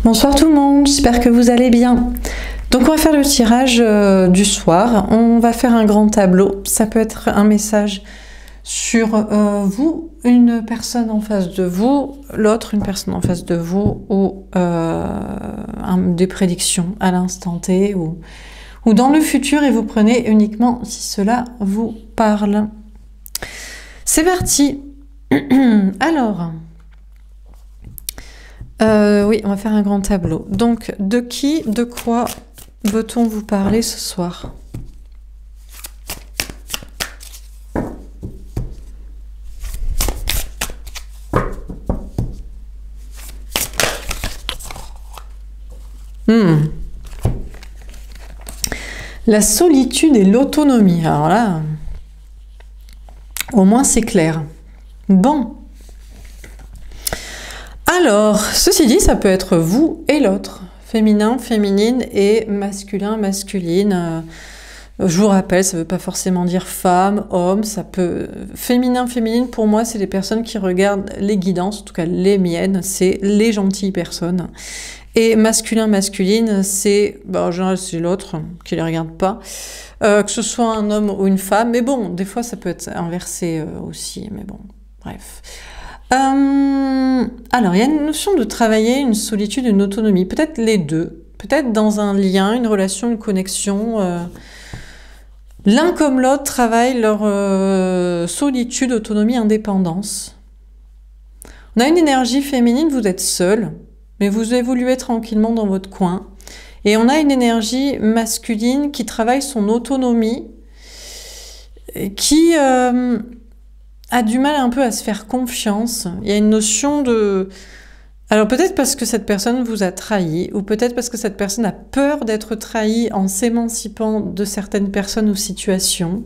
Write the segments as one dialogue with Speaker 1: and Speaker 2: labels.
Speaker 1: Bonsoir tout le monde, j'espère que vous allez bien. Donc on va faire le tirage du soir, on va faire un grand tableau, ça peut être un message sur vous, une personne en face de vous, l'autre une personne en face de vous, ou des prédictions à l'instant T, ou dans le futur, et vous prenez uniquement si cela vous parle. C'est parti. Alors... oui, on va faire un grand tableau. Donc, de qui, de quoi veut-on vous parler ce soir? La solitude et l'autonomie. Alors là, au moins c'est clair. Bon. Alors, ceci dit, ça peut être vous et l'autre, féminin, féminine et masculin, masculine. Je vous rappelle, ça ne veut pas forcément dire femme, homme, ça peut... Féminin, féminine, pour moi, c'est les personnes qui regardent les guidances, en tout cas les miennes, c'est les gentilles personnes. Et masculin, masculine, c'est... Bah, en général, c'est l'autre qui ne les regarde pas. Que ce soit un homme ou une femme, mais bon, des fois, ça peut être inversé aussi, mais bon, bref... alors, il y a une notion de travailler une solitude, une autonomie, peut-être les deux, peut-être dans un lien, une relation, une connexion. L'un comme l'autre travaillent leur solitude, autonomie, indépendance. On a une énergie féminine, vous êtes seul, mais vous évoluez tranquillement dans votre coin. Et on a une énergie masculine qui travaille son autonomie, qui... a du mal un peu à se faire confiance. Il y a une notion de... Alors peut-être parce que cette personne vous a trahi, ou peut-être parce que cette personne a peur d'être trahie en s'émancipant de certaines personnes ou situations.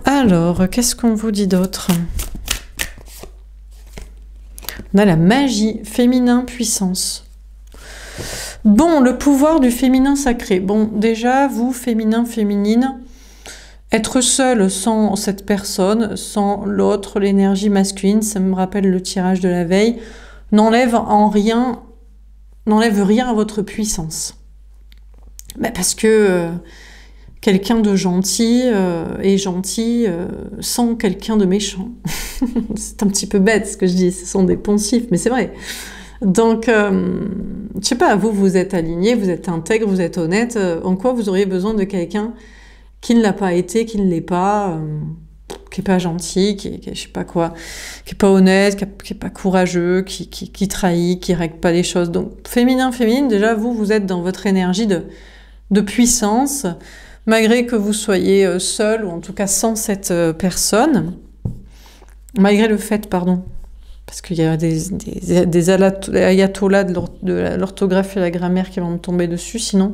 Speaker 1: Alors, qu'est-ce qu'on vous dit d'autre? On a la magie, féminin, puissance. Bon, le pouvoir du féminin sacré. Bon, déjà, vous, féminin, féminine... Être seul sans cette personne, sans l'autre, l'énergie masculine, ça me rappelle le tirage de la veille, n'enlève rien à votre puissance. Ben parce que quelqu'un de gentil est gentil sans quelqu'un de méchant. C'est un petit peu bête ce que je dis, ce sont des poncifs, mais c'est vrai. Donc, je sais pas, vous êtes aligné, vous êtes intègre, vous êtes honnête, en quoi vous auriez besoin de quelqu'un qui ne l'a pas été, qui ne l'est pas, qui est pas gentil, qui est je sais pas quoi, qui est pas honnête, qui est pas courageux, qui trahit, qui règle pas les choses. Donc féminin, féminine, déjà vous êtes dans votre énergie de puissance, malgré que vous soyez seul, ou en tout cas sans cette personne, malgré le fait, pardon, parce qu'il y a des ayatollahs de l'orthographe et la grammaire qui vont me tomber dessus, sinon...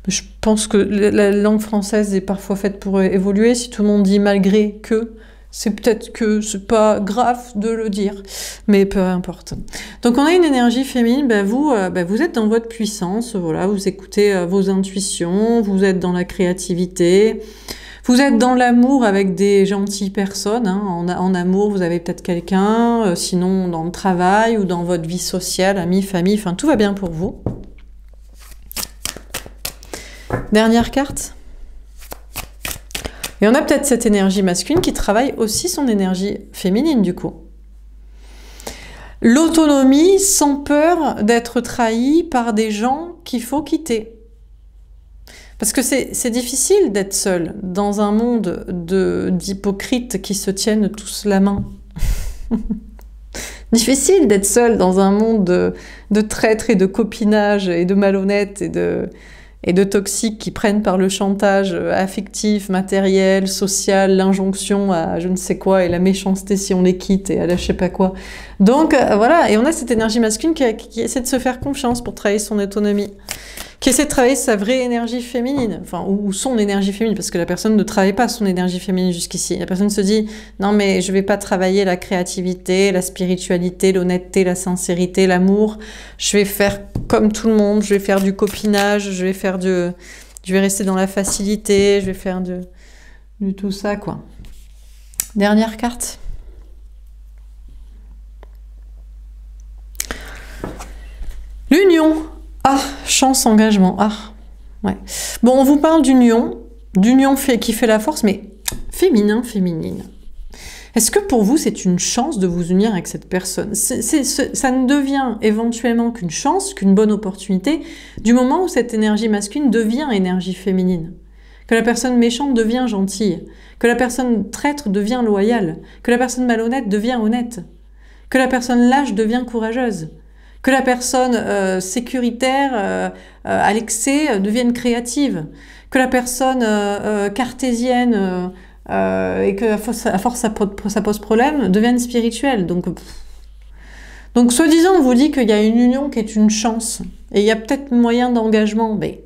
Speaker 1: Je pense que la langue française est parfois faite pour évoluer. Si tout le monde dit malgré que, c'est peut-être que c'est pas grave de le dire, mais peu importe. Donc on a une énergie féminine, vous êtes dans votre puissance, voilà, vous écoutez vos intuitions, vous êtes dans la créativité, vous êtes dans l'amour avec des gentilles personnes, hein. En amour vous avez peut-être quelqu'un, sinon dans le travail ou dans votre vie sociale, amis, famille, enfin tout va bien pour vous. Dernière carte. Et on a peut-être cette énergie masculine qui travaille aussi son énergie féminine du coup. L'autonomie sans peur d'être trahi par des gens qu'il faut quitter. Parce que c'est difficile d'être seul dans un monde d'hypocrites qui se tiennent tous la main. Difficile d'être seul dans un monde de traîtres et de copinage et de malhonnêtes et de toxiques qui prennent par le chantage affectif, matériel, social, l'injonction à je ne sais quoi et la méchanceté si on les quitte et à la je sais pas quoi. Donc voilà, et on a cette énergie masculine qui essaie de se faire confiance pour travailler son autonomie, qui essaie de travailler sa vraie énergie féminine, enfin ou son énergie féminine, parce que la personne ne travaille pas son énergie féminine jusqu'ici. La personne se dit non mais je vais pas travailler la créativité, la spiritualité, l'honnêteté, la sincérité, l'amour. Je vais faire comme tout le monde, je vais faire du copinage, je vais rester dans la facilité, je vais faire du tout ça quoi. Dernière carte. Union. Ah, chance, engagement. Ah, ouais. Bon, on vous parle d'union qui fait la force, mais féminin, féminine. Est-ce que pour vous, c'est une chance de vous unir avec cette personne? Ça ne devient éventuellement qu'une chance, qu'une bonne opportunité, du moment où cette énergie masculine devient énergie féminine. Que la personne méchante devient gentille, que la personne traître devient loyale, que la personne malhonnête devient honnête, que la personne lâche devient courageuse, que la personne sécuritaire à l'excès devienne créative, que la personne cartésienne et que à force ça pose problème devienne spirituelle. Donc soi-disant on vous dit qu'il y a une union qui est une chance et il y a peut-être moyen d'engagement, mais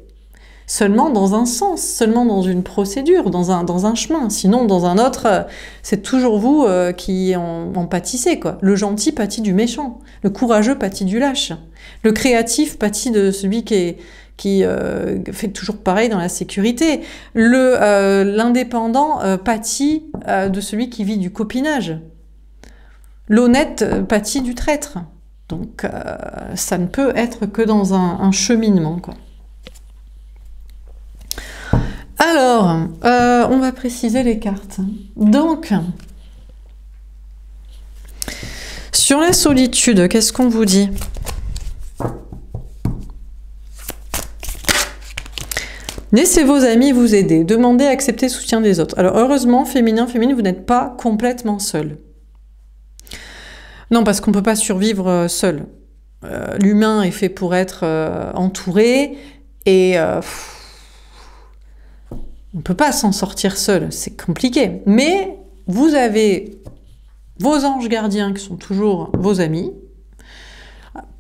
Speaker 1: seulement dans un sens, seulement dans une procédure, dans un chemin. Sinon, dans un autre, c'est toujours vous qui en pâtissez, quoi. Le gentil pâtit du méchant. Le courageux pâtit du lâche. Le créatif pâtit de celui qui fait toujours pareil dans la sécurité. L'indépendant pâtit de celui qui vit du copinage. L'honnête pâtit du traître. Donc, ça ne peut être que dans un cheminement, quoi. Alors, on va préciser les cartes. Donc, sur la solitude, qu'est-ce qu'on vous dit? Laissez vos amis vous aider. Demandez à accepter le soutien des autres. Alors, heureusement, féminin, féminine, vous n'êtes pas complètement seul. Non, parce qu'on ne peut pas survivre seul. L'humain est fait pour être entouré et... on ne peut pas s'en sortir seul, c'est compliqué. Mais vous avez vos anges gardiens qui sont toujours vos amis,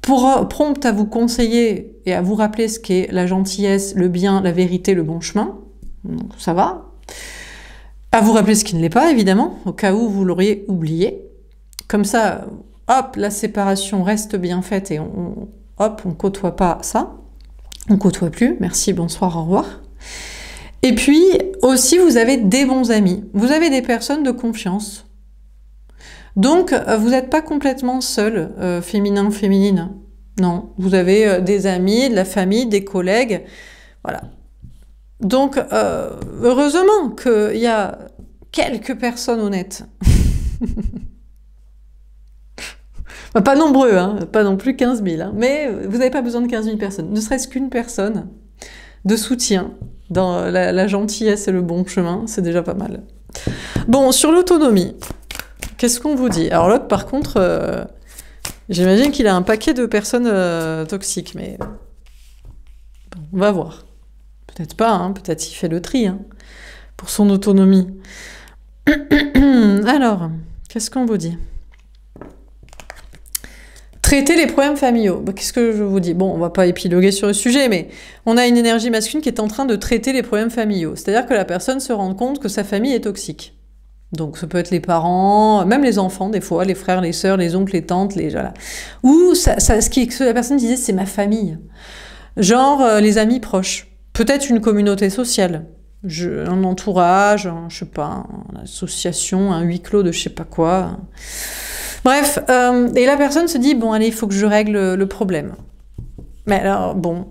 Speaker 1: prompts à vous conseiller et à vous rappeler ce qu'est la gentillesse, le bien, la vérité, le bon chemin. Donc ça va. À vous rappeler ce qui ne l'est pas, évidemment, au cas où vous l'auriez oublié. Comme ça, hop, la séparation reste bien faite et on côtoie pas ça. On côtoie plus. Merci, bonsoir, au revoir. Et puis, aussi, vous avez des bons amis. Vous avez des personnes de confiance. Donc, vous n'êtes pas complètement seul, féminin, féminine. Non, vous avez des amis, de la famille, des collègues. Voilà. Donc, heureusement qu'il y a quelques personnes honnêtes. Pas nombreux, hein, pas non plus 15 000. Hein, mais vous n'avez pas besoin de 15 000 personnes. Ne serait-ce qu'une personne de soutien dans la gentillesse et le bon chemin, c'est déjà pas mal. Bon, sur l'autonomie, qu'est-ce qu'on vous dit? Alors l'autre, par contre, j'imagine qu'il a un paquet de personnes toxiques, mais bon, on va voir. Peut-être pas, hein, peut-être il fait le tri hein, pour son autonomie. Alors, qu'est-ce qu'on vous dit? Traiter les problèmes familiaux. Qu'est-ce que je vous dis? Bon, on va pas épiloguer sur le sujet, mais on a une énergie masculine qui est en train de traiter les problèmes familiaux. C'est-à-dire que la personne se rend compte que sa famille est toxique. Donc ça peut être les parents, même les enfants des fois, les frères, les sœurs, les oncles, les tantes, voilà. Ou ce que la personne disait, c'est ma famille. Genre les amis proches. Peut-être une communauté sociale. Un entourage, je sais pas, une association, un huis clos de je sais pas quoi. Bref, et la personne se dit, bon allez, il faut que je règle le problème. Mais alors, bon.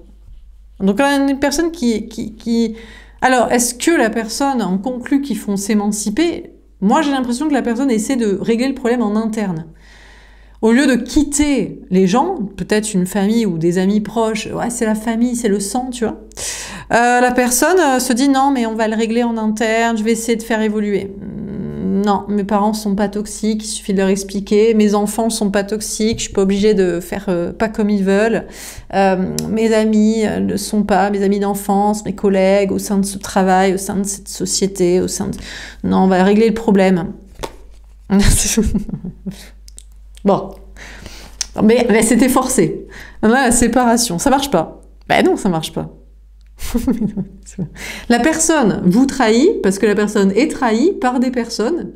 Speaker 1: Donc là, une personne qui... Alors, est-ce que la personne en conclut qu'ils font s'émanciper? Moi, j'ai l'impression que la personne essaie de régler le problème en interne. Au lieu de quitter les gens, peut-être une famille ou des amis proches, ouais, c'est la famille, c'est le sang, tu vois. La personne se dit, non, mais on va le régler en interne, je vais essayer de faire évoluer. Non, mes parents sont pas toxiques, il suffit de leur expliquer. Mes enfants sont pas toxiques, je suis pas obligée de faire pas comme ils veulent. Mes amis ne sont pas, mes amis d'enfance, mes collègues, au sein de ce travail, au sein de cette société, au sein de... Non, on va régler le problème. Bon. Mais c'était forcé. La séparation, ça marche pas. Ben non, ça marche pas. La personne vous trahit parce que la personne est trahie par des personnes,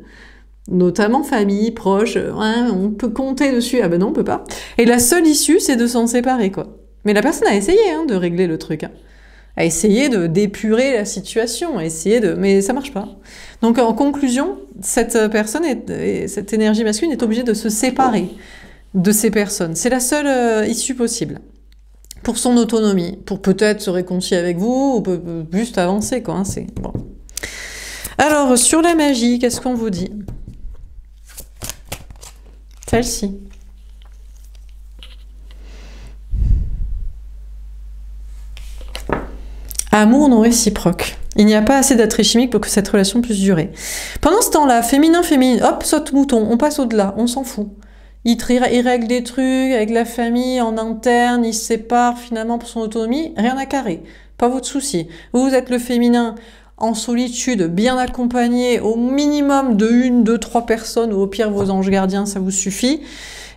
Speaker 1: notamment famille, proches, hein, on peut compter dessus, ah ben non on peut pas. Et la seule issue c'est de s'en séparer quoi. Mais la personne a essayé hein, de régler le truc, hein. A essayé d'épurer la situation, mais ça marche pas. Donc en conclusion, cette personne, cette énergie masculine est obligée de se séparer de ces personnes. C'est la seule issue possible. pour son autonomie, pour peut-être se réconcilier avec vous, ou juste avancer, quoi. Hein, c'est bon. Alors, sur la magie, qu'est-ce qu'on vous dit? Celle-ci. Amour non réciproque. Il n'y a pas assez d'attrait chimique pour que cette relation puisse durer. Pendant ce temps-là, féminin, féminine, hop, saute mouton, on passe au-delà, on s'en fout. Il règle des trucs avec la famille, en interne, il se sépare finalement pour son autonomie, rien à carrer, pas votre souci. Vous êtes le féminin en solitude, bien accompagné, au minimum de 1, 2, 3 personnes, ou au pire vos anges gardiens, ça vous suffit.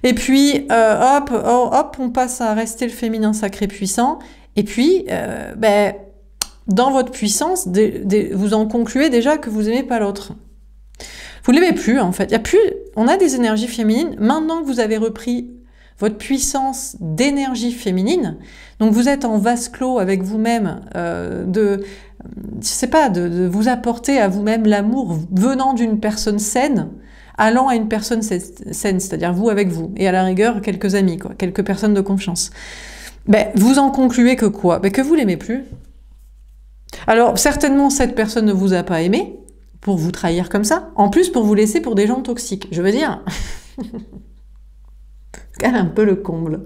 Speaker 1: Et puis, hop, on passe à rester le féminin sacré puissant, et puis, dans votre puissance, vous en concluez déjà que vous n'aimez pas l'autre. Vous ne l'aimez plus, en fait. On a des énergies féminines. Maintenant que vous avez repris votre puissance d'énergie féminine, donc vous êtes en vase clos avec vous-même, de vous apporter à vous-même l'amour venant d'une personne saine, allant à une personne saine, c'est-à-dire vous avec vous, et à la rigueur, quelques amis, quoi, quelques personnes de confiance. Vous en concluez que quoi? Que vous l'aimez plus. Alors, certainement, cette personne ne vous a pas aimé, pour vous trahir comme ça, en plus pour vous laisser pour des gens toxiques. Je veux dire, c'est un peu le comble.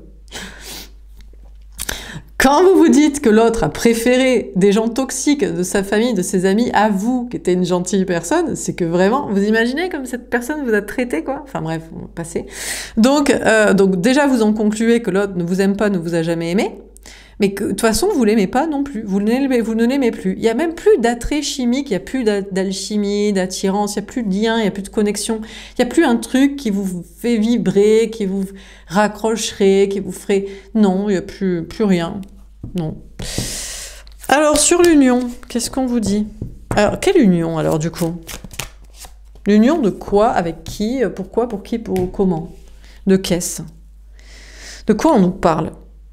Speaker 1: Quand vous vous dites que l'autre a préféré des gens toxiques de sa famille, de ses amis, à vous, qui était une gentille personne, c'est que vraiment, vous imaginez comme cette personne vous a traité, quoi. Enfin bref, on va passer. Donc déjà, vous en concluez que l'autre ne vous aime pas, ne vous a jamais aimé, mais que de toute façon, vous l'aimez pas non plus. Vous ne l'aimez plus. Il y a même plus d'attrait chimique, il y a plus d'alchimie, d'attirance, il y a plus de lien, il y a plus de connexion. Il y a plus un truc qui vous fait vibrer, qui vous raccrocherait, qui vous ferait... Non, il y a plus rien. Non. Alors, sur l'union, qu'est-ce qu'on vous dit? Alors, quelle union, alors, du coup? L'union de quoi? Avec qui? Pourquoi? Pour qui? Pour comment? De qu'est-ce? De quoi on nous parle?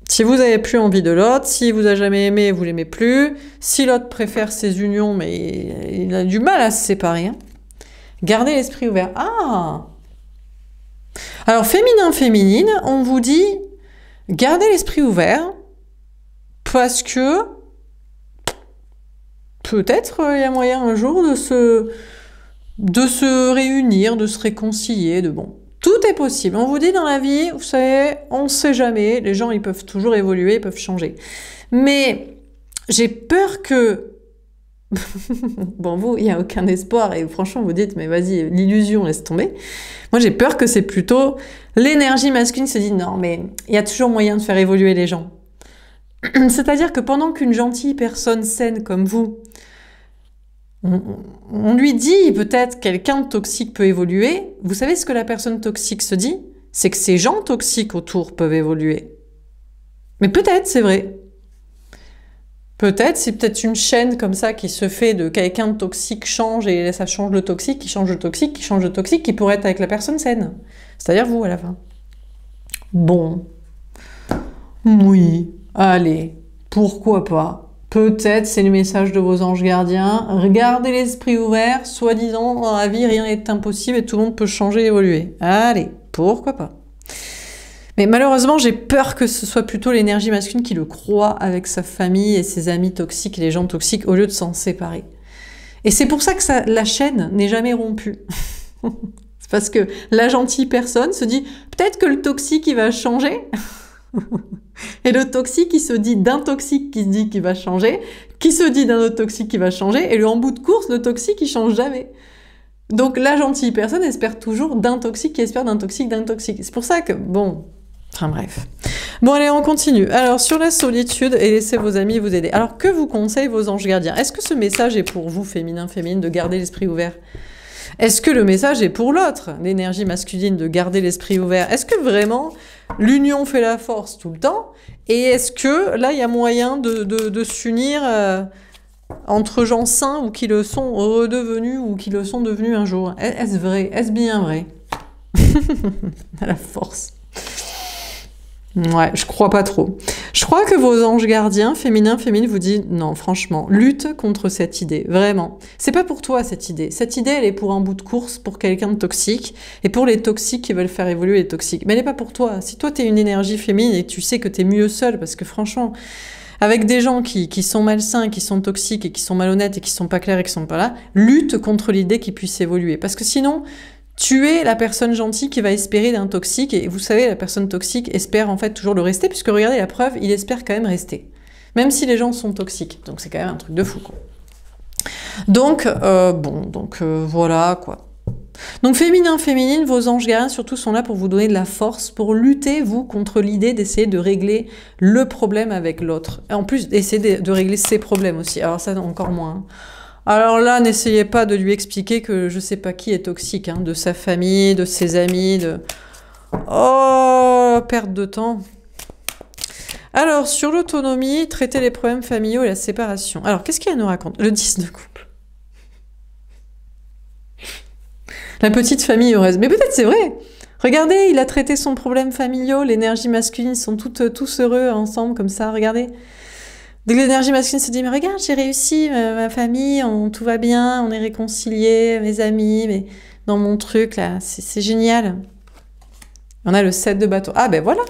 Speaker 1: Si vous n'avez plus envie de l'autre, si vous a jamais aimé, vous l'aimez plus, si l'autre préfère ses unions, mais il a du mal à se séparer, hein. Gardez l'esprit ouvert. Ah! Alors, féminin, féminine, on vous dit, gardez l'esprit ouvert, parce que peut-être il y a moyen un jour de se réunir, de se réconcilier, de bon. Tout est possible. On vous dit dans la vie, vous savez, on ne sait jamais. Les gens, ils peuvent toujours évoluer, ils peuvent changer. Mais j'ai peur que... Bon, vous, il n'y a aucun espoir. Et franchement, vous dites, mais vas-y, l'illusion, laisse tomber. Moi, j'ai peur que c'est plutôt l'énergie masculine se dit, non, mais il y a toujours moyen de faire évoluer les gens. C'est-à-dire que pendant qu'une gentille personne saine comme vous, on lui dit peut-être quelqu'un de toxique peut évoluer, vous savez ce que la personne toxique se dit? C'est que ces gens toxiques autour peuvent évoluer. Mais peut-être, c'est vrai. Peut-être, c'est peut-être une chaîne comme ça qui se fait de quelqu'un de toxique change et ça change le toxique, qui change le toxique, qui change le toxique, qui pourrait être avec la personne saine. C'est-à-dire vous à la fin. Bon. Oui. Allez. Pourquoi pas? Peut-être c'est le message de vos anges gardiens. Regardez l'esprit ouvert, soi-disant dans la vie rien n'est impossible et tout le monde peut changer et évoluer. Allez, pourquoi pas. Mais malheureusement, j'ai peur que ce soit plutôt l'énergie masculine qui le croit avec sa famille et ses amis toxiques et les gens toxiques au lieu de s'en séparer. Et c'est pour ça que la chaîne n'est jamais rompue. C'est parce que la gentille personne se dit peut-être que le toxique il va changer. Et le toxique qui se dit d'un toxique qui se dit qu'il va changer, qui se dit d'un autre toxique qui va changer, et en bout de course, le toxique il change jamais. Donc la gentille personne espère toujours d'un toxique qui espère d'un toxique d'un toxique. C'est pour ça que, bon, enfin bref. Bon allez, on continue. Alors sur la solitude et laissez vos amis vous aider. Alors que vous conseillent vos anges gardiens? Est-ce que ce message est pour vous, féminin, féminine, de garder l'esprit ouvert? Est-ce que le message est pour l'autre, l'énergie masculine, de garder l'esprit ouvert? Est-ce que vraiment l'union fait la force tout le temps? Et est-ce que là, il y a moyen de s'unir entre gens sains ou qui le sont redevenus ou qui le sont devenus un jour? Est-ce vrai? Est-ce bien vrai? À la force. Ouais, je crois pas trop. Je crois que vos anges gardiens, féminins, féminines, vous disent non, franchement, lutte contre cette idée, vraiment. C'est pas pour toi cette idée. Cette idée, elle est pour un bout de course, pour quelqu'un de toxique, et pour les toxiques qui veulent faire évoluer les toxiques. Mais elle est pas pour toi. Si toi t'es une énergie féminine et tu sais que t'es mieux seule, parce que franchement, avec des gens qui sont malsains, qui sont toxiques et qui sont malhonnêtes et qui sont pas clairs et qui sont pas là, lutte contre l'idée qu'ils puissent évoluer. Parce que sinon, tu es la personne gentille qui va espérer d'un toxique, et vous savez, la personne toxique espère en fait toujours le rester, puisque regardez la preuve, il espère quand même rester. Même si les gens sont toxiques. Donc c'est quand même un truc de fou, quoi. Donc, voilà, quoi. Donc féminin, féminine, vos anges gardiens surtout sont là pour vous donner de la force, pour lutter, vous, contre l'idée d'essayer de régler le problème avec l'autre. Et en plus, d'essayer de régler ses problèmes aussi. Alors ça, encore moins, hein. Alors là, n'essayez pas de lui expliquer que je sais pas qui est toxique, hein, de sa famille, de ses amis, de... Oh, perte de temps. Alors, sur l'autonomie, traiter les problèmes familiaux et la séparation. Alors, qu'est-ce qu'il nous raconte? Le 10 de couple. La petite famille heureuse. Mais peut-être c'est vrai. Regardez, il a traité son problème familial, l'énergie masculine, ils sont tous heureux ensemble, comme ça, regardez. De l'énergie masculine se dit, mais regarde, j'ai réussi, ma famille, tout va bien, on est réconciliés, mes amis, mais dans mon truc, là, c'est génial. On a le 7 de bateau. Ah ben voilà.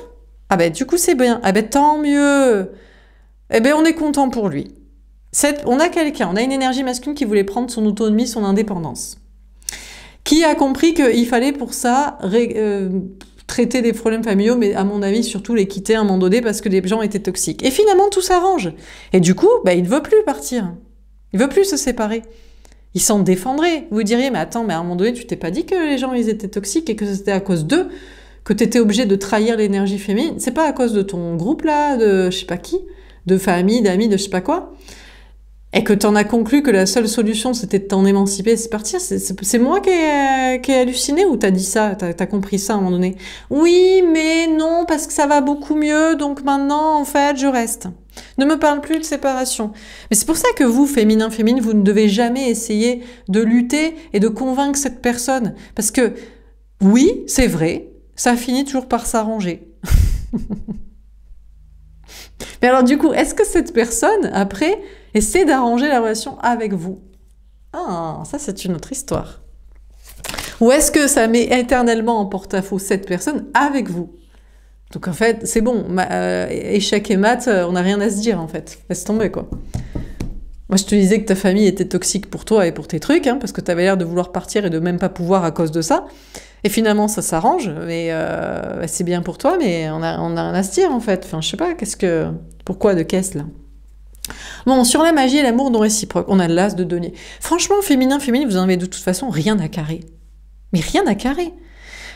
Speaker 1: Ah ben du coup, c'est bien. Ah ben tant mieux. Eh ben on est content pour lui. On a quelqu'un, on a une énergie masculine qui voulait prendre son autonomie, son indépendance. Qui a compris qu'il fallait pour ça traiter des problèmes familiaux, mais à mon avis, surtout les quitter à un moment donné parce que les gens étaient toxiques. Et finalement, tout s'arrange. Et du coup, il ne veut plus partir. Il ne veut plus se séparer. Il s'en défendrait. Vous diriez, mais attends, mais à un moment donné, tu t'es pas dit que les gens, ils étaient toxiques et que c'était à cause d'eux que tu étais obligé de trahir l'énergie féminine. C'est pas à cause de ton groupe, là, de je sais pas qui, de famille, d'amis, de je sais pas quoi. Et que t'en as conclu que la seule solution, c'était de t'en émanciper et c'est partir. C'est moi qui ai halluciné ou t'as dit ça, t'as compris ça à un moment donné? Oui, mais non, parce que ça va beaucoup mieux, donc maintenant, en fait, je reste. Ne me parle plus de séparation. Mais c'est pour ça que vous, féminin, féminine, vous ne devez jamais essayer de lutter et de convaincre cette personne. Parce que, oui, c'est vrai, ça finit toujours par s'arranger. Mais alors du coup, est-ce que cette personne, après, essaie d'arranger la relation avec vous? Ah, ça c'est une autre histoire. Ou est-ce que ça met éternellement en porte-à-faux cette personne avec vous? Donc en fait, c'est bon, échec et maths, on n'a rien à se dire en fait. Laisse tomber quoi. Moi je te disais que ta famille était toxique pour toi et pour tes trucs, hein, parce que tu avais l'air de vouloir partir et de même pas pouvoir à cause de ça. Et finalement, ça s'arrange, mais c'est bien pour toi, mais on a rien à se dire, en fait. Enfin, je sais pas, pourquoi de qu'est-ce, là? Bon, sur la magie et l'amour non réciproque, on a l'as de denier. Franchement, féminin, féminine, vous en avez de toute façon rien à carrer. Mais rien à carrer.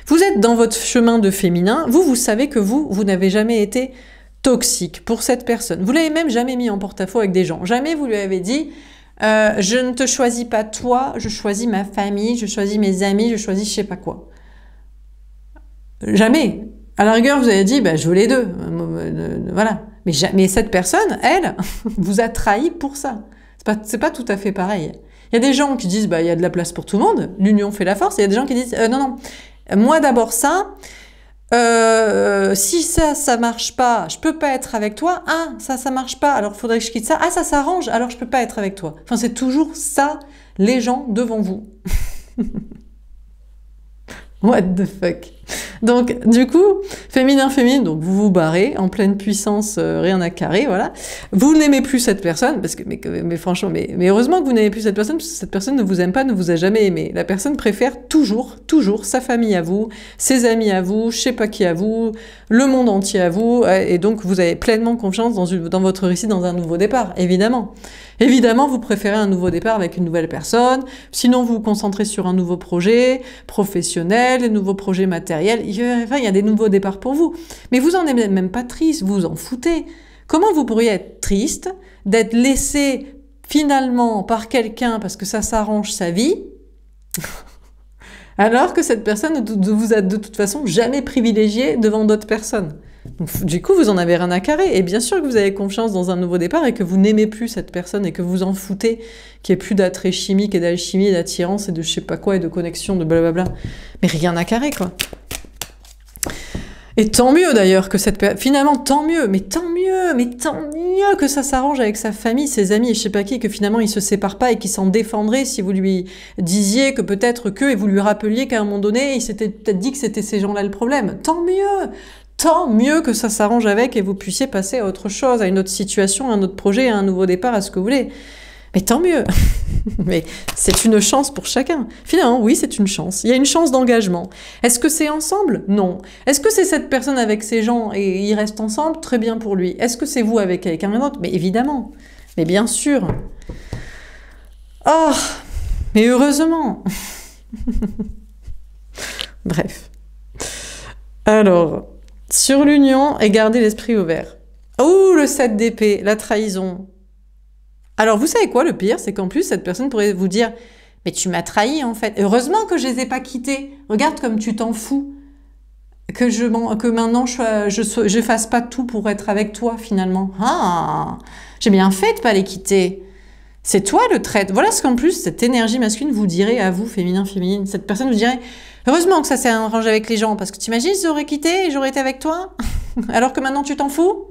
Speaker 1: Vous êtes dans votre chemin de féminin, vous savez que vous n'avez jamais été toxique pour cette personne. Vous l'avez même jamais mis en porte-à-faux avec des gens. Jamais vous lui avez dit... je ne te choisis pas toi, je choisis ma famille, je choisis mes amis, je choisis je sais pas quoi. Jamais. À la rigueur, vous avez dit, je veux les deux. Voilà. Mais cette personne, elle, vous a trahi pour ça. C'est pas tout à fait pareil. Il y a des gens qui disent, il y a de la place pour tout le monde, l'union fait la force. Et il y a des gens qui disent, non, moi d'abord ça, si ça marche pas, je peux pas être avec toi. Ah, ça marche pas, alors faudrait que je quitte ça. Ah, ça s'arrange, alors je peux pas être avec toi. Enfin, c'est toujours ça, les gens devant vous. What the fuck? Donc, du coup, féminin, féminine, donc vous vous barrez, en pleine puissance, rien à carrer, voilà. Vous n'aimez plus cette personne, parce que, mais franchement, mais heureusement que vous n'aimez plus cette personne, parce que cette personne ne vous aime pas, ne vous a jamais aimé. La personne préfère toujours sa famille à vous, ses amis à vous, je sais pas qui à vous, le monde entier à vous, et donc vous avez pleinement confiance dans votre récit, dans un nouveau départ, évidemment. Évidemment, vous préférez un nouveau départ avec une nouvelle personne, sinon vous vous concentrez sur un nouveau projet professionnel, un nouveau projet matériel, il y a des nouveaux départs pour vous. Mais vous en êtes même pas triste, vous en foutez. Comment vous pourriez être triste d'être laissé finalement par quelqu'un parce que ça s'arrange sa vie, alors que cette personne ne vous a de toute façon jamais privilégié devant d'autres personnes? Donc, du coup, vous en avez rien à carrer. Et bien sûr que vous avez confiance dans un nouveau départ et que vous n'aimez plus cette personne et que vous en foutez, qu'il n'y ait plus d'attrait chimique et d'alchimie et d'attirance et de je sais pas quoi et de connexion, de blablabla. Mais rien à carrer, quoi. Et tant mieux d'ailleurs que finalement, tant mieux, mais tant mieux, mais tant mieux que ça s'arrange avec sa famille, ses amis et je sais pas qui, que finalement il se sépare pas et qu'il s'en défendrait si vous lui disiez que peut-être que, et vous lui rappeliez qu'à un moment donné, il s'était peut-être dit que c'était ces gens-là le problème. Tant mieux que ça s'arrange avec et vous puissiez passer à autre chose, à une autre situation, à un autre projet, à un nouveau départ, à ce que vous voulez. Mais tant mieux. Mais c'est une chance pour chacun. Finalement, oui, c'est une chance. Il y a une chance d'engagement. Est-ce que c'est ensemble? Non. Est-ce que c'est cette personne avec ces gens et ils restent ensemble? Très bien pour lui. Est-ce que c'est vous avec quelqu'un d'autre? Mais évidemment. Mais bien sûr. Oh, mais heureusement. Bref. Alors, sur l'union et garder l'esprit ouvert. Ouh, le 7 d'épée, la trahison. Alors, vous savez quoi, le pire, c'est qu'en plus, cette personne pourrait vous dire « Mais tu m'as trahi, en fait. Heureusement que je les ai pas quittés. Regarde comme tu t'en fous. Que maintenant, je fasse pas tout pour être avec toi, finalement. Ah, j'ai bien fait de pas les quitter. C'est toi le traître. » Voilà ce qu'en plus, cette énergie masculine vous dirait à vous, féminin, féminine. Cette personne vous dirait « Heureusement que ça s'est arrangé avec les gens, parce que t'imagines, je t'aurais quitté et j'aurais été avec toi, alors que maintenant tu t'en fous.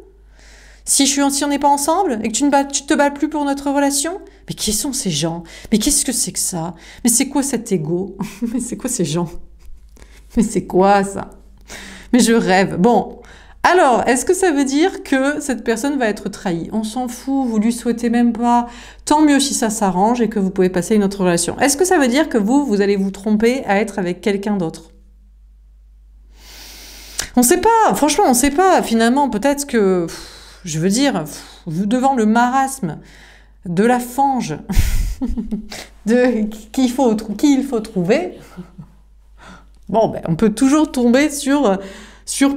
Speaker 1: Si on n'est pas ensemble et que tu te bats plus pour notre relation, mais qui sont ces gens? Mais qu'est-ce que c'est que ça? Mais c'est quoi cet ego? Mais c'est quoi ces gens? Mais c'est quoi ça? Mais je rêve. Bon, alors, est-ce que ça veut dire que cette personne va être trahie? On s'en fout, vous lui souhaitez même pas. Tant mieux si ça s'arrange et que vous pouvez passer à une autre relation. Est-ce que ça veut dire que vous allez vous tromper à être avec quelqu'un d'autre? On sait pas, franchement, on sait pas. Finalement, peut-être que... Je veux dire, devant le marasme de la fange, qui il faut trouver, bon, ben, on peut toujours tomber sur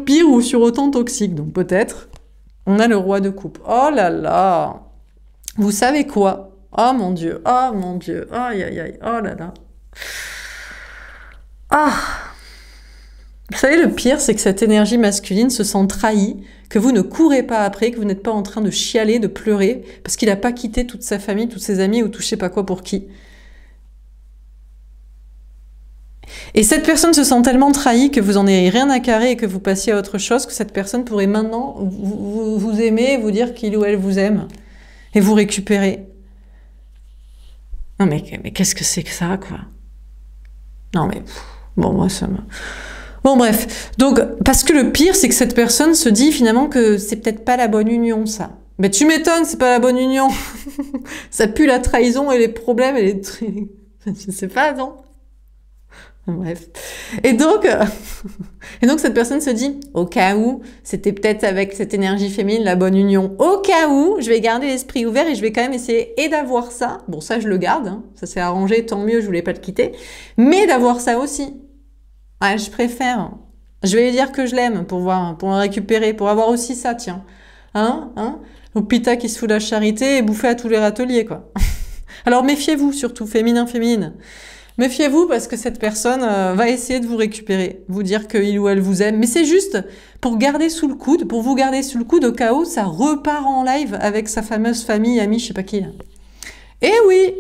Speaker 1: pire ou sur autant toxique. Donc peut-être, on a le roi de coupe. Oh là là, vous savez quoi? Oh mon Dieu, aïe aïe aïe, oh là là. Ah! Vous savez, le pire, c'est que cette énergie masculine se sent trahie, que vous ne courez pas après, que vous n'êtes pas en train de chialer, de pleurer, parce qu'il n'a pas quitté toute sa famille, tous ses amis, ou tout je sais pas quoi pour qui. Et cette personne se sent tellement trahie que vous en ayez rien à carrer et que vous passiez à autre chose, que cette personne pourrait maintenant vous aimer, vous dire qu'il ou elle vous aime, et vous récupérer. Non mais qu'est-ce que c'est que ça, quoi? Non mais... Bon, moi, ça me... Bon, bref. Donc, parce que le pire, c'est que cette personne se dit finalement que c'est peut-être pas la bonne union, ça. Mais tu m'étonnes, c'est pas la bonne union. Ça pue la trahison et les problèmes et les trucs. Je sais pas, non? Bref. Et donc, cette personne se dit, au cas où, c'était peut-être avec cette énergie féminine la bonne union. Au cas où, je vais garder l'esprit ouvert et je vais quand même essayer et d'avoir ça. Bon, ça, je le garde. Hein. Ça s'est arrangé, tant mieux, je voulais pas le quitter. Mais d'avoir ça aussi. Ouais, je préfère. Je vais lui dire que je l'aime pour le récupérer, pour avoir aussi ça, tiens. Hein? L'hôpital qui se fout la charité et bouffer à tous les râteliers, quoi. Alors méfiez-vous, surtout, féminin, féminine. Méfiez-vous parce que cette personne va essayer de vous récupérer, vous dire qu'il ou elle vous aime. Mais c'est juste pour garder sous le coude, pour vous garder sous le coude au cas où ça repart en live avec sa fameuse famille, amie, je sais pas qui. Là. Eh oui!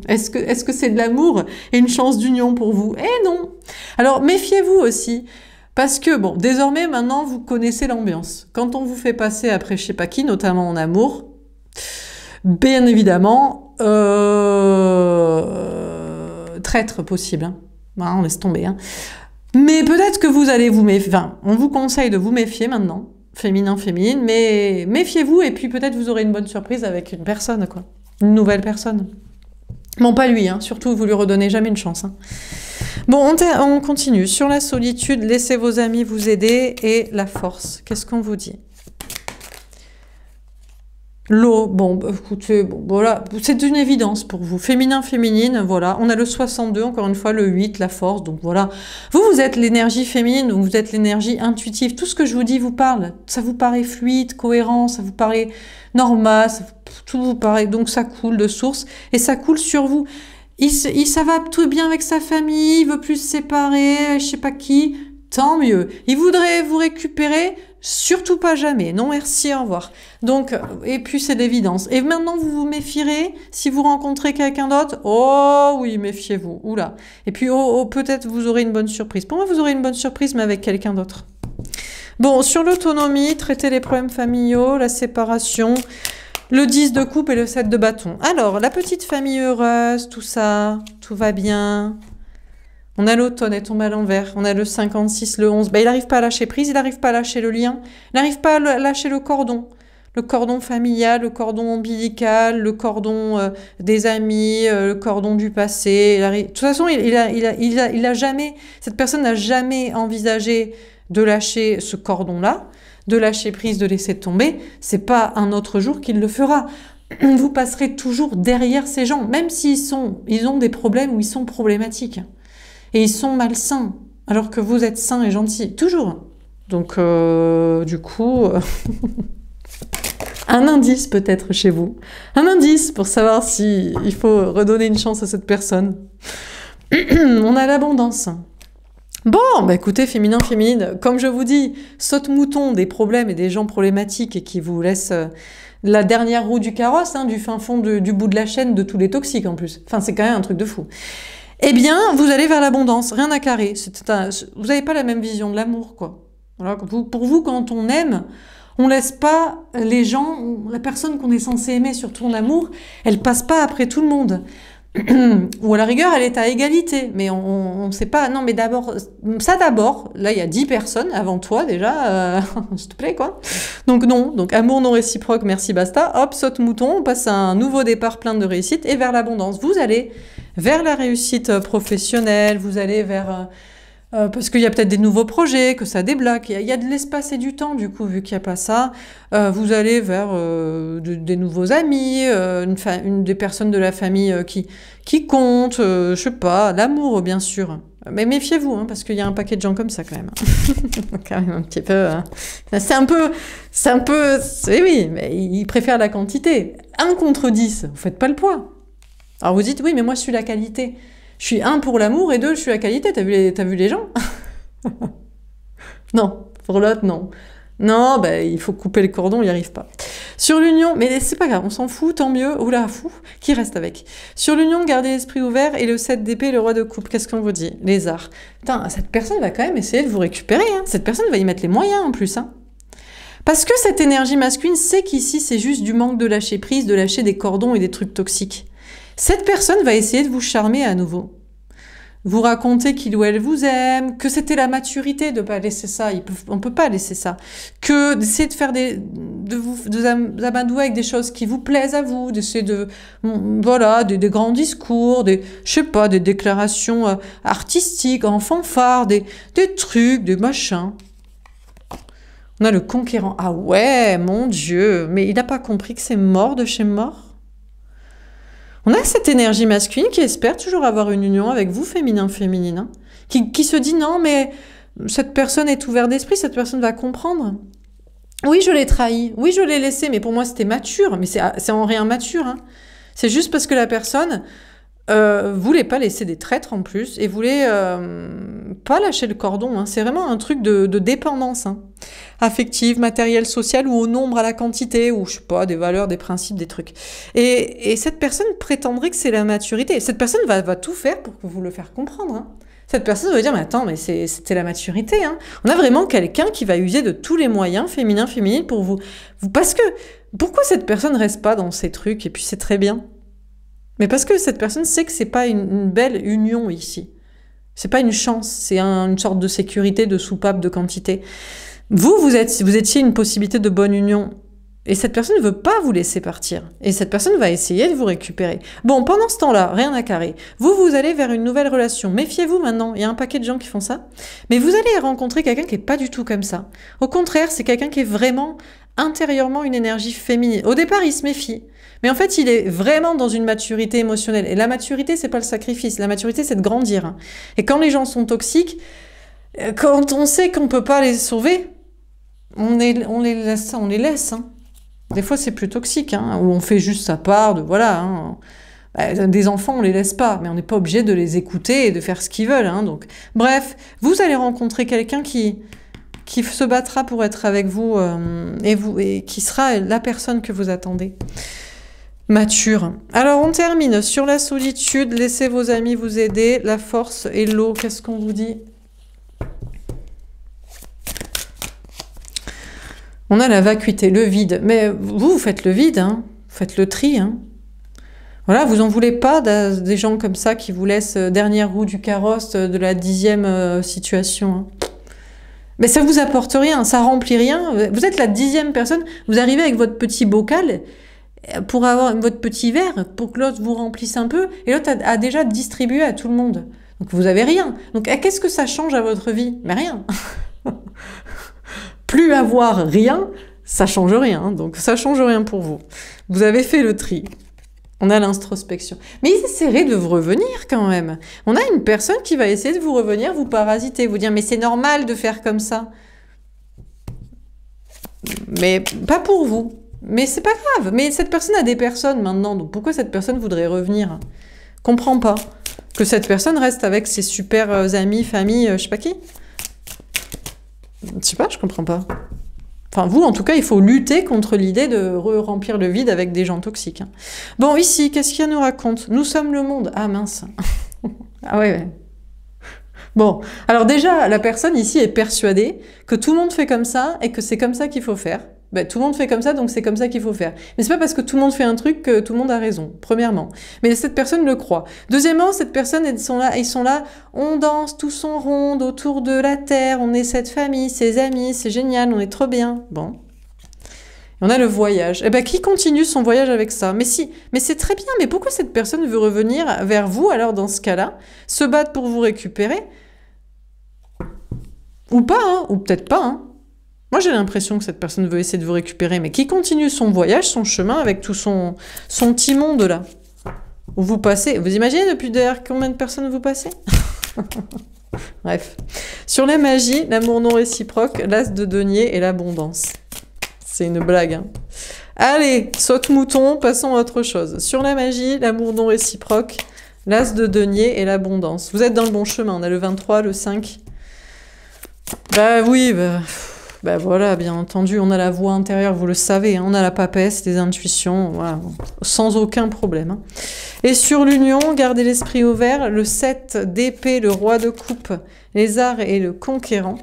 Speaker 1: Est-ce que c'est de l'amour et une chance d'union pour vous? Eh non! Alors, méfiez-vous aussi, parce que, bon, désormais, maintenant, vous connaissez l'ambiance. Quand on vous fait passer après je sais pas qui, notamment en amour, bien évidemment, traître possible. Hein. On laisse tomber. Hein. Mais peut-être que vous allez vous méfier, enfin, on vous conseille de vous méfier maintenant, féminin, féminine, mais méfiez-vous et puis peut-être vous aurez une bonne surprise avec une personne, quoi. Une nouvelle personne. Bon, pas lui, hein. Surtout, vous lui redonnez jamais une chance. Hein. Bon, on continue. Sur la solitude, laissez vos amis vous aider et la force. Qu'est-ce qu'on vous dit? L'eau, bon, bah, écoutez, bon, voilà, c'est une évidence pour vous. Féminin, féminine, voilà. On a le 62, encore une fois, le 8, la force, donc voilà. Vous êtes l'énergie féminine, donc vous êtes l'énergie intuitive. Tout ce que je vous dis vous parle. Ça vous paraît fluide, cohérent, ça vous paraît normal, tout vous paraît, donc ça coule de source, et ça coule sur vous. Ça va tout bien avec sa famille, il veut plus se séparer, je sais pas qui, tant mieux. Il voudrait vous récupérer, surtout pas jamais. Non merci, au revoir. Donc, et puis c'est d'évidence. Et maintenant, vous vous méfierez si vous rencontrez quelqu'un d'autre. Oh oui, méfiez-vous. Oula. Et puis, peut-être vous aurez une bonne surprise. Pour moi, vous aurez une bonne surprise, mais avec quelqu'un d'autre. Bon, sur l'autonomie, traiter les problèmes familiaux, la séparation, le 10 de coupe et le 7 de bâton. Alors, la petite famille heureuse, tout ça, tout va bien. On a l'automne, elle tombe à l'envers. On a le 56, le 11. Ben, il n'arrive pas à lâcher prise, il n'arrive pas à lâcher le lien. Il n'arrive pas à lâcher le cordon. Le cordon familial, le cordon ombilical, le cordon des amis, le cordon du passé. De toute façon, il a jamais, cette personne n'a jamais envisagé de lâcher ce cordon-là, de lâcher prise, de laisser tomber. C'est pas un autre jour qu'il le fera. Vous passerez toujours derrière ces gens, même s'ils ont des problèmes ou ils sont problématiques. Et ils sont malsains, alors que vous êtes sains et gentils. Toujours. Donc, du coup... Un indice peut-être chez vous. Un indice pour savoir si il faut redonner une chance à cette personne. On a l'abondance. Bon, bah écoutez, féminin, féminine, comme je vous dis, saute-mouton des problèmes et des gens problématiques et qui vous laissent la dernière roue du carrosse, hein, du fin fond du bout de la chaîne de tous les toxiques en plus. Enfin, c'est quand même un truc de fou. Eh bien, vous allez vers l'abondance, rien à carrer. Vous n'avez pas la même vision de l'amour, quoi. Voilà, pour vous, quand on aime... On laisse pas les gens, la personne qu'on est censé aimer, surtout en amour, elle passe pas après tout le monde. Ou à la rigueur, elle est à égalité. Mais on sait pas. Non, mais d'abord, là, il y a 10 personnes avant toi déjà. S'il te plaît, quoi. Donc non. Donc amour non réciproque, merci, basta. Hop, saute mouton, on passe à un nouveau départ plein de réussite et vers l'abondance. Vous allez vers la réussite professionnelle, vous allez vers... parce qu'il y a peut-être des nouveaux projets, que ça débloque. Il y a de l'espace et du temps, du coup, vu qu'il n'y a pas ça. Vous allez vers des nouveaux amis, des personnes de la famille qui comptent, je sais pas, l'amour, bien sûr. Mais méfiez-vous, hein, parce qu'il y a un paquet de gens comme ça, quand même. Quand même, un petit peu... Hein. Oui, mais ils préfèrent la quantité. 1 contre 10, vous faites pas le poids. Alors vous dites, oui, mais moi, je suis la qualité. Je suis 1 pour l'amour et 2, je suis la qualité. T'as vu les gens? Non, pour l'autre, non. Non, bah, il faut couper le cordon, il n'y arrive pas. Sur l'union, mais c'est pas grave, on s'en fout, tant mieux. Oula, fou, qui reste avec? Sur l'union, gardez l'esprit ouvert et le 7 d'épée, le roi de coupe. Qu'est-ce qu'on vous dit? Les arts. Putain, cette personne va quand même essayer de vous récupérer. Hein. Cette personne va y mettre les moyens en plus. Hein. Parce que cette énergie masculine sait qu'ici, c'est juste du manque de lâcher prise, de lâcher des cordons et des trucs toxiques. Cette personne va essayer de vous charmer à nouveau. Vous raconter qu'il ou elle vous aime, que c'était la maturité de ne pas laisser ça, on ne peut pas laisser ça. Que d'essayer de faire de vous amadouer avec des choses qui vous plaisent à vous, d'essayer voilà, des grands discours, je sais pas, des déclarations artistiques, en fanfare, des trucs, des machins. On a le conquérant. Ah ouais, mon Dieu, mais il n'a pas compris que c'est mort de chez mort. On a cette énergie masculine qui espère toujours avoir une union avec vous, féminin, féminine, hein, qui se dit non, mais cette personne est ouverte d'esprit, cette personne va comprendre. Oui, je l'ai trahi, oui, je l'ai laissé, mais pour moi c'était mature, mais c'est en rien mature. Hein. C'est juste parce que la personne voulait pas laisser des traîtres en plus et voulait pas lâcher le cordon. Hein. C'est vraiment un truc de dépendance. Hein. Affective, matérielle, sociale, ou au nombre, à la quantité, ou je sais pas, des valeurs, des principes, des trucs. Et cette personne prétendrait que c'est la maturité. Cette personne va tout faire pour vous le faire comprendre. Hein. Cette personne va dire, mais attends, mais c'était la maturité. Hein. On a vraiment quelqu'un qui va user de tous les moyens, féminins, féminines, pour vous... Parce que, pourquoi cette personne reste pas dans ces trucs, et puis c'est très bien? Mais parce que cette personne sait que c'est pas une belle union ici. C'est pas une chance, c'est une sorte de sécurité, de soupape, de quantité. Vous étiez une possibilité de bonne union. Et cette personne ne veut pas vous laisser partir. Et cette personne va essayer de vous récupérer. Bon, pendant ce temps-là, rien à carrer. Vous allez vers une nouvelle relation. Méfiez-vous maintenant, il y a un paquet de gens qui font ça. Mais vous allez rencontrer quelqu'un qui n'est pas du tout comme ça. Au contraire, c'est quelqu'un qui est vraiment intérieurement une énergie féminine. Au départ, il se méfie. Mais en fait, il est vraiment dans une maturité émotionnelle. Et la maturité, c'est pas le sacrifice. La maturité, c'est de grandir. Et quand les gens sont toxiques, quand on sait qu'on peut pas les sauver, on les laisse. Hein. Des fois, c'est plus toxique, hein, où on fait juste sa part, voilà. Hein. Des enfants, on les laisse pas, mais on n'est pas obligé de les écouter et de faire ce qu'ils veulent. Hein, donc, bref, vous allez rencontrer quelqu'un qui se battra pour être avec vous, et qui sera la personne que vous attendez. Mature. Alors, on termine sur la solitude. Laissez vos amis vous aider. La force et l'eau, qu'est-ce qu'on vous dit? On a la vacuité, le vide. Mais vous faites le vide, hein. Vous faites le tri. Hein. Voilà, vous en voulez pas des gens comme ça qui vous laissent dernière roue du carrosse de la 10e situation. Hein. Mais ça vous apporte rien, ça remplit rien. Vous êtes la 10e personne, vous arrivez avec votre petit bocal pour avoir votre petit verre, pour que l'autre vous remplisse un peu, et l'autre a déjà distribué à tout le monde. Donc vous avez rien. Donc qu'est-ce que ça change à votre vie? Mais rien. Plus avoir rien, ça change rien. Donc ça change rien pour vous. Vous avez fait le tri. On a l'introspection. Mais ils essaieraient de vous revenir quand même. On a une personne qui va essayer de vous revenir, vous parasiter, vous dire « mais c'est normal de faire comme ça ». Mais pas pour vous. Mais c'est pas grave. Mais cette personne a des personnes maintenant. Donc pourquoi cette personne voudrait revenir? Comprends pas. Que cette personne reste avec ses super amis, famille, je sais pas qui. Je sais pas, je comprends pas. Enfin, vous, en tout cas, il faut lutter contre l'idée de remplir le vide avec des gens toxiques. Hein. Bon, ici, qu'est-ce qu'il nous raconte? Nous sommes le monde. Ah, mince. Ah ouais. Bon, alors déjà, la personne ici est persuadée que tout le monde fait comme ça et que c'est comme ça qu'il faut faire. Ben, tout le monde fait comme ça, donc c'est comme ça qu'il faut faire. Mais c'est pas parce que tout le monde fait un truc que tout le monde a raison, premièrement. Mais cette personne le croit. Deuxièmement, cette personne, ils sont là, on danse tous en ronde autour de la terre, on est cette famille, ses amis, c'est génial, on est trop bien. Bon. Et on a le voyage. Eh ben, qui continue son voyage avec ça? Mais si, mais c'est très bien, mais pourquoi cette personne veut revenir vers vous, alors dans ce cas-là, se battre pour vous récupérer? Ou pas, hein, ou peut-être pas, hein. Moi, j'ai l'impression que cette personne veut essayer de vous récupérer, mais qui continue son voyage, son chemin, avec tout son petit monde, là. Où vous passez. Vous imaginez depuis derrière combien de personnes vous passez? Bref. Sur la magie, l'amour non réciproque, l'as de denier et l'abondance. C'est une blague, hein. Allez, saute-mouton, passons à autre chose. Sur la magie, l'amour non réciproque, l'as de denier et l'abondance. Vous êtes dans le bon chemin. On a le 23, le 5. Bah oui, bah voilà, bien entendu, on a la voix intérieure, vous le savez, hein, on a la papesse, les intuitions, voilà, sans aucun problème. Hein. Et sur l'union, gardez l'esprit ouvert, le 7 d'épée, le roi de coupe, les arts et le conquérant,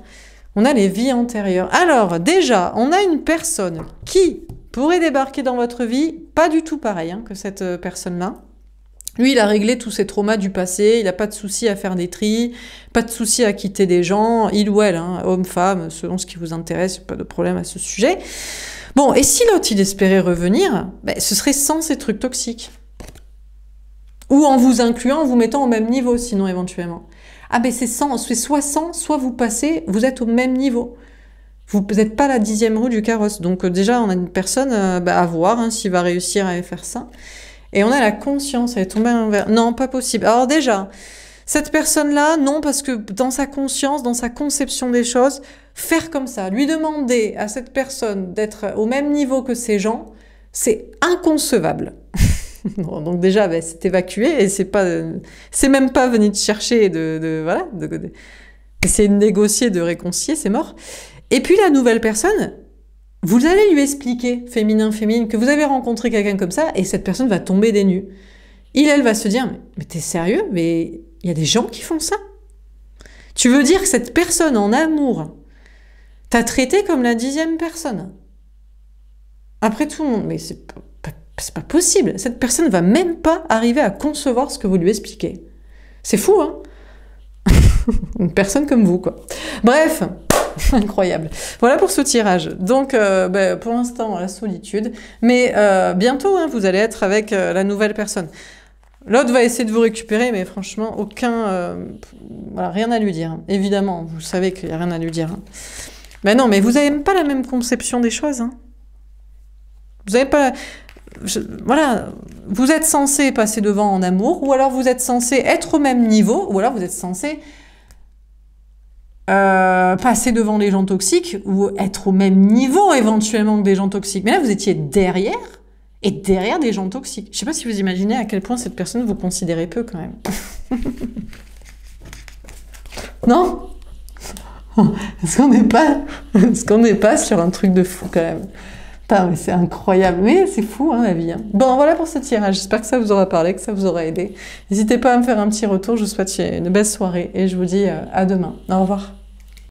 Speaker 1: on a les vies antérieures. Alors, déjà, on a une personne qui pourrait débarquer dans votre vie, pas du tout pareil hein, que cette personne-là. Lui, il a réglé tous ses traumas du passé, il n'a pas de souci à faire des tris, pas de souci à quitter des gens, il ou elle, hein, homme, femme, selon ce qui vous intéresse, pas de problème à ce sujet. Bon, et si l'autre, il espérait revenir, ben, ce serait sans ces trucs toxiques. Ou en vous incluant, en vous mettant au même niveau, sinon, éventuellement. Ah ben c'est soit 100, soit vous passez, vous êtes au même niveau. Vous n'êtes pas la 10e roue du carrosse. Donc déjà, on a une personne à voir hein, s'il va réussir à faire ça. Et on a la conscience, elle est tombée à l'envers. Non, pas possible. Alors déjà, cette personne-là, non, parce que dans sa conscience, dans sa conception des choses, faire comme ça, lui demander à cette personne d'être au même niveau que ces gens, c'est inconcevable. Bon, donc déjà, ben, c'est évacué et c'est même pas venir te chercher essayer de négocier, de réconcilier, c'est mort. Et puis la nouvelle personne, vous allez lui expliquer, féminin, féminine, que vous avez rencontré quelqu'un comme ça, et cette personne va tomber des nues. Elle va se dire, mais t'es sérieux? Mais il y a des gens qui font ça? Tu veux dire que cette personne en amour t'a traité comme la 10e personne? Après tout le monde, mais c'est pas possible. Cette personne va même pas arriver à concevoir ce que vous lui expliquez. C'est fou, hein? Une personne comme vous, quoi. Bref, incroyable. Voilà pour ce tirage. Donc, pour l'instant, la solitude. Mais bientôt, hein, vous allez être avec la nouvelle personne. L'autre va essayer de vous récupérer, mais franchement, rien à lui dire. Hein. Évidemment, vous savez qu'il n'y a rien à lui dire. Hein. Mais non, mais vous n'avez même pas la même conception des choses. Hein. Vous n'avez pas... Voilà, vous êtes censé passer devant en amour, ou alors vous êtes censé être au même niveau, ou alors vous êtes censé passer devant les gens toxiques, ou être au même niveau éventuellement que des gens toxiques. Mais là, vous étiez derrière, et derrière des gens toxiques. Je ne sais pas si vous imaginez à quel point cette personne vous considérez peu, quand même. Non? Est-ce qu'on n'est pas sur un truc de fou, quand même? Putain, mais c'est incroyable, mais c'est fou hein, la vie. Hein. Bon, voilà pour ce tirage. J'espère que ça vous aura parlé, que ça vous aura aidé. N'hésitez pas à me faire un petit retour. Je vous souhaite une belle soirée et je vous dis à demain. Au revoir.